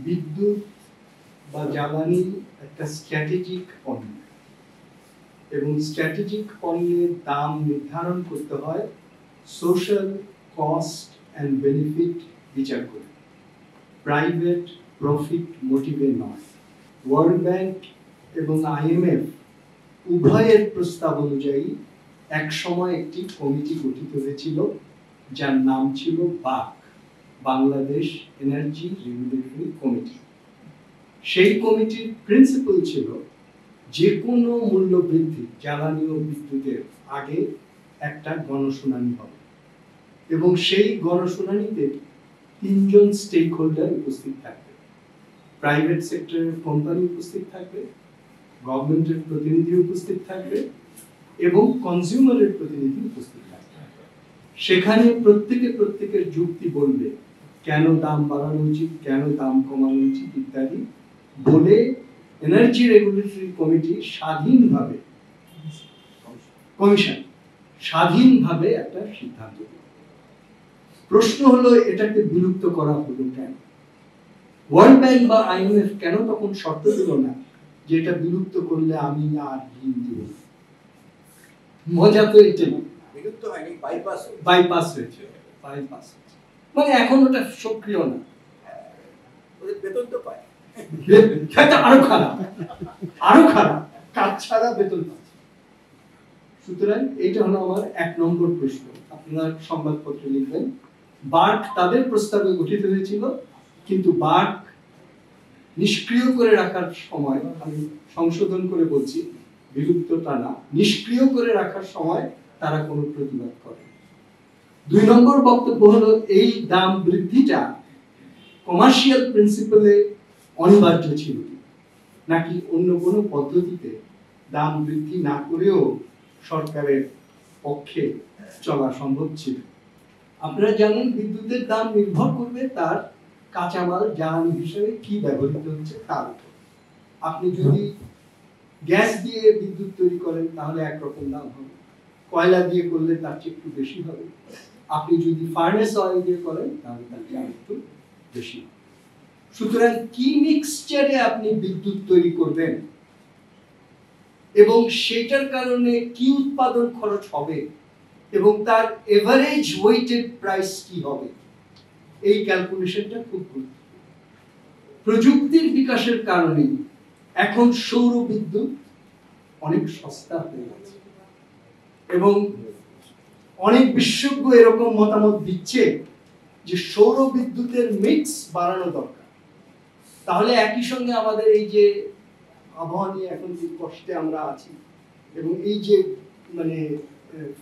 বিদ্যুৎ বা জ্বালানি একটা স্ট্র্যাটেজিক পণ্য, এবং স্ট্র্যাটেজিক পণ্যের দাম নির্ধারণ করতে হয় সোশ্যাল কস্ট অ্যান্ড বেনিফিট বিচার করে, প্রাইভেট প্রফিট মোটিভে নয়। ওয়ার্ল্ড ব্যাংক এবং IMF উভয়ের প্রস্তাব অনুযায়ী এক সময় একটি কমিটি গঠিত হয়েছিল যার নাম ছিল বাক, বাংলাদেশ এনার্জি রেগুলেটরি কমিটি। সেই কমিটির প্রিন্সিপাল ছিল যে কোনো মূল্য বৃদ্ধি জ্বালানি ও বিদ্যুতের আগে একটা গণশুনানি হবে, এবং সেই গণশুনানিতে 3 জন স্টেক হোল্ডার উপস্থিত থাকবে। প্রাইভেট সেক্টরের কোম্পানি উপস্থিত থাকবে, গভর্নমেন্টের প্রতিনিধি উপস্থিত থাকবে এবং কনজিউমারের প্রতিনিধি উপস্থিত থাকবে। সেখানে প্রত্যেকের যুক্তি বলবে কেন দাম বাড়ানো উচিত, কেন দাম কমানো উচিত ইত্যাদি বলে এনার্জি রেগুলেটরি কমিটি স্বাধীনভাবে একটা সিদ্ধান্ত নেবে। প্রশ্ন হলো এটাকে বিলুপ্ত করা হলো কেন? ওয়ার্ল্ড ব্যাংক বা IMF কেন তখন শর্ত দিল না যে এটা বিলুপ্ত করলে আমি আর ঋণ দিব? মজা তো এটাই, বিলুপ্ত হয়নি, বাইপাস হয়েছে। মানে এখন ওটা সক্রিয় না, ওদের বেতন তো পায়। আরো খারাপ কাজ ছাড়া বেতন পাচ্ছে। সুতরাং এইটা হলো আমার 1 নম্বর প্রশ্ন। আপনারা সংবাদপত্রে লিখবেন বার্ক তাদের প্রস্তাবে গঠিত হয়েছিল, কিন্তু বার্ক নিষ্ক্রিয় করে রাখার সময়, আমি সংশোধন করে বলছি, বিলুপ্তটা না, নিষ্ক্রিয় করে রাখার সময় তারা কোনো প্রতিবাদ করে। 2 নম্বর বক্তব্য হলো এই দাম বৃদ্ধিটা কমার্শিয়াল প্রিন্সিপালে অনিবার্য ছিল নাকি অন্য কোনো পদ্ধতিতে দাম বৃদ্ধি না করেও সরকারের পক্ষে চলা সম্ভব ছিল। আপনারা জানেন বিদ্যুতের দাম নির্ভর করবে তার কাঁচামাল জ্বালানি হিসেবে কি ব্যবহৃত হচ্ছে তার উপর। আপনি যদি গ্যাস দিয়ে বিদ্যুৎ তৈরি করেন তাহলে একরকম দাম হবে, কয়লা দিয়ে করলে তার চেয়ে একটু বেশি হবে, আপনি যদি ফার্নেস অয়েল দিয়ে করেন তাহলে তার চেয়ে একটু বেশি হবে। সুতরাং কি মিক্সচারে আপনি বিদ্যুৎ তৈরি করবেন এবং সেটার কারণে কি উৎপাদন খরচ হবে এবং তার এভারেজ ওয়েটেড প্রাইস কি হবে, এই ক্যালকুলেশনটা খুব গুরুত্বপূর্ণ। প্রযুক্তির বিকাশের কারণে এখন সৌর বিদ্যুৎ অনেক সস্তা হয়ে গেছে এবং অনেক বিশেষজ্ঞ এরকম মতামত দিচ্ছে যে সৌর বিদ্যুতের মিক্স বাড়ানো দরকার। তাহলে একই সঙ্গে আমাদের এই যে আবহাওয়া নিয়ে এখন যে কষ্টে আমরা আছি এবং এই যে মানে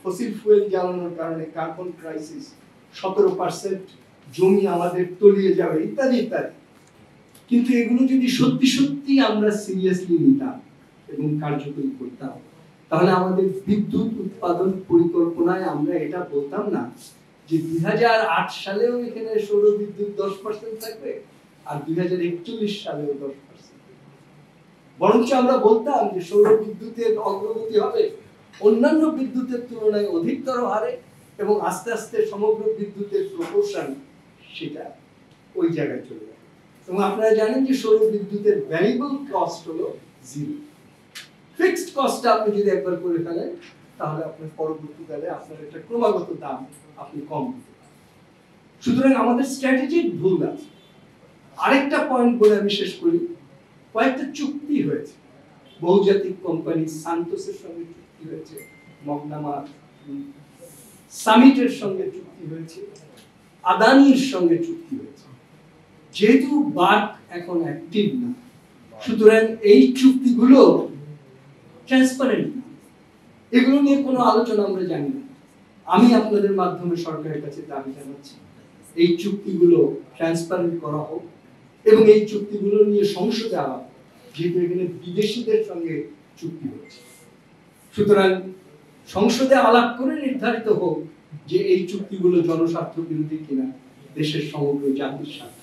ফসিল ফুয়েল জ্বালানোর কারণে কার্বন ক্রাইসিস, 17% জমি আমাদের তলিয়ে যাবে ইত্যাদি ইত্যাদি, কিন্তু এগুলো যদি সত্যি আমরা সিরিয়াসলি নিতাম এবং কার্যকরী করতাম তাহলে আমাদের বিদ্যুৎ উৎপাদন পরিকল্পনায় আমরা এটা বলতাম না যে 2008 সালেও এখানে সৌর বিদ্যুৎ 10% থাকবে আর 2041 সালেও 10%, বরঞ্চ আমরা বলতাম যে সৌর বিদ্যুতের অগ্রগতি হবে অন্যান্য বিদ্যুতের তুলনায় অধিকতর হারে এবং আস্তে আস্তে সমগ্র বিদ্যুতের প্রপোর্শন সেটা ওই জায়গায় চলে যাবে। এবং আপনারা জানেন যে সৌর বিদ্যুতের ভ্যারিয়েবল কস্ট হলো 0, ফিক্সড কস্টটা আপনি যদি একবার করে ফেলেন তাহলে আপনার পরবর্তীকালে আপনার এটা ক্রমাগত দাম আপনি কম দিতে পারেন। সুতরাং আমাদের স্ট্র্যাটেজিক ভুল আছে। আরেকটা পয়েন্ট বলে আমি শেষ করি, কয়েকটা চুক্তি হয়েছে, বহুজাতিক কোম্পানি সান্তোসের সঙ্গে চুক্তি হয়েছে, মগনামা সামিটের সঙ্গে চুক্তি হয়েছে, আদানির সঙ্গে চুক্তি হয়েছে। যেহেতু বার্ক এখন অ্যাক্টিভ না, সুতরাং এই চুক্তিগুলো ট্রান্সপারেন্ট না, এগুলো নিয়ে কোনো আলোচনা আমরা জানি না। আমি আপনাদের মাধ্যমে সরকারের কাছে দাবি জানাচ্ছি এই চুক্তিগুলো ট্রান্সপারেন্ট করা হোক এবং এই চুক্তিগুলো নিয়ে সংসদে আলাপ, যেহেতু এখানে বিদেশিদের সঙ্গে চুক্তি হচ্ছে, সুতরাং সংসদে আলাপ করে নির্ধারিত হোক যে এই চুক্তিগুলো জনস্বার্থ বিরোধী কিনা, দেশের সমগ্র জাতির স্বার্থ